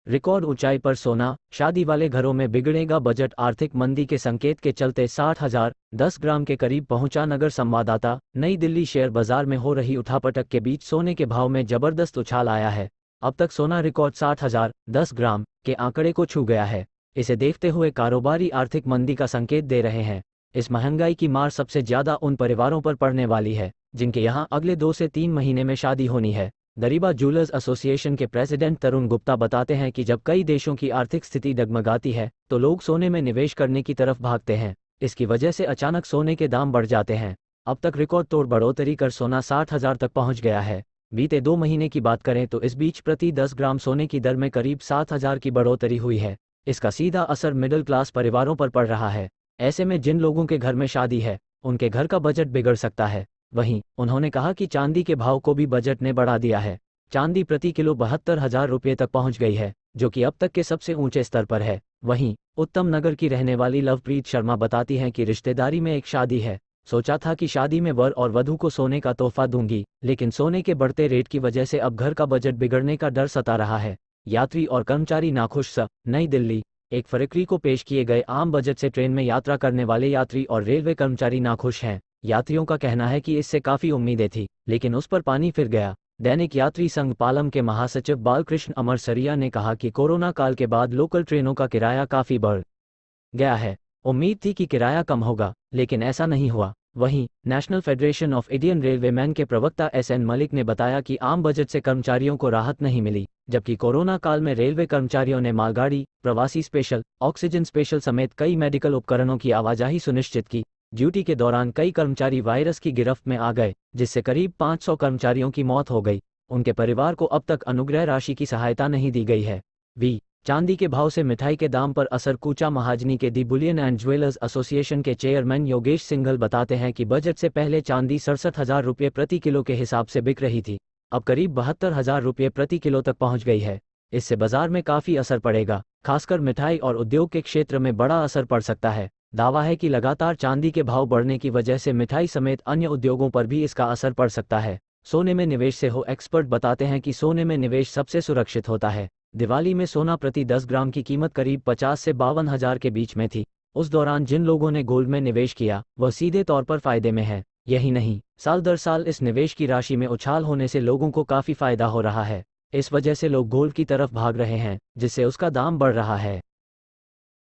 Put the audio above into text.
Record ऊंचाई पर सोना, शादी वाले घरों में बिगड़ेगा बजट। आर्थिक मंदी के संकेत के चलते 60,010 ग्राम के करीब पहुंचा नगर संवाददाता। नई दिल्ली शेयर बाजार में हो रही उठापटक के बीच सोने के भाव में जबरदस्त उछाल आया है। अब तक सोना रिकॉर्ड 60,010 ग्राम के आंकड़े को छू गया है। इसे देखते हुए कारोबारी आर्थिक मंदी का संकेत दे रहे हैं। इस महंगाई की मार सबसे ज्यादा उन परिवारों पर पड़ने वाली है जिनके यहाँ अगले 2 से 3 महीने में शादी होनी है। दरीबा ज्वेलर्स एसोसिएशन के प्रेसिडेंट तरुण गुप्ता बताते हैं कि जब कई देशों की आर्थिक स्थिति डगमगाती है तो लोग सोने में निवेश करने की तरफ भागते हैं। इसकी वजह से अचानक सोने के दाम बढ़ जाते हैं। अब तक रिकॉर्ड तोड़ बढ़ोतरी कर सोना 60,000 तक पहुंच गया है। बीते 2 महीने की बात करें तो इस बीच प्रति 10 ग्राम सोने की दर में करीब 7,000 की बढ़ोतरी हुई है। इसका सीधा असर मिडिल क्लास परिवारों पर पड़ रहा है। ऐसे में जिन लोगों के घर में शादी है उनके घर का बजट बिगड़ सकता है। वहीं उन्होंने कहा कि चांदी के भाव को भी बजट ने बढ़ा दिया है। चांदी प्रति किलो 72,000 रुपये तक पहुंच गई है, जो कि अब तक के सबसे ऊंचे स्तर पर है। वहीं उत्तम नगर की रहने वाली लवप्रीत शर्मा बताती हैं कि रिश्तेदारी में एक शादी है। सोचा था कि शादी में वर और वधू को सोने का तोहफा दूंगी, लेकिन सोने के बढ़ते रेट की वजह से अब घर का बजट बिगड़ने का डर सता रहा है। यात्री और कर्मचारी नाखुश। नई दिल्ली। एक फरवरी को पेश किए गए आम बजट से ट्रेन में यात्रा करने वाले यात्री और रेलवे कर्मचारी नाखुश हैं। यात्रियों का कहना है कि इससे काफ़ी उम्मीदें थी, लेकिन उस पर पानी फिर गया। दैनिक यात्री संघ पालम के महासचिव बालकृष्ण अमरसरिया ने कहा कि कोरोना काल के बाद लोकल ट्रेनों का किराया काफ़ी बढ़ गया है। उम्मीद थी कि किराया कम होगा, लेकिन ऐसा नहीं हुआ। वहीं national federation of Indian railwaymen के प्रवक्ता एस.एन. मलिक ने बताया कि आम बजट से कर्मचारियों को राहत नहीं मिली, जबकि कोरोना काल में रेलवे कर्मचारियों ने मालगाड़ी, प्रवासी स्पेशल, ऑक्सीजन स्पेशल समेत कई मेडिकल उपकरणों की आवाजाही सुनिश्चित की। ड्यूटी के दौरान कई कर्मचारी वायरस की गिरफ्त में आ गए, जिससे करीब 500 कर्मचारियों की मौत हो गई। उनके परिवार को अब तक अनुग्रह राशि की सहायता नहीं दी गई है। चांदी के भाव से मिठाई के दाम पर असर। कूचा महाजनी के दी बुलियन एंड ज्वेलर्स एसोसिएशन के चेयरमैन योगेश सिंघल बताते हैं कि बजट से पहले चांदी 67,000 रुपये प्रति किलो के हिसाब से बिक रही थी, अब करीब 72,000 रुपये प्रति किलो तक पहुंच गई है। इससे बाजार में काफ़ी असर पड़ेगा, खासकर मिठाई और उद्योग के क्षेत्र में बड़ा असर पड़ सकता है। दावा है कि लगातार चांदी के भाव बढ़ने की वजह से मिठाई समेत अन्य उद्योगों पर भी इसका असर पड़ सकता है। सोने में निवेश से हो। एक्सपर्ट बताते हैं कि सोने में निवेश सबसे सुरक्षित होता है। दिवाली में सोना प्रति 10 ग्राम की कीमत करीब 50 से 52,000 के बीच में थी। उस दौरान जिन लोगों ने गोल्ड में निवेश किया वह सीधे तौर पर फायदे में है। यही नहीं, साल दर साल इस निवेश की राशि में उछाल होने से लोगों को काफ़ी फायदा हो रहा है। इस वजह से लोग गोल्ड की तरफ भाग रहे हैं, जिससे उसका दाम बढ़ रहा है।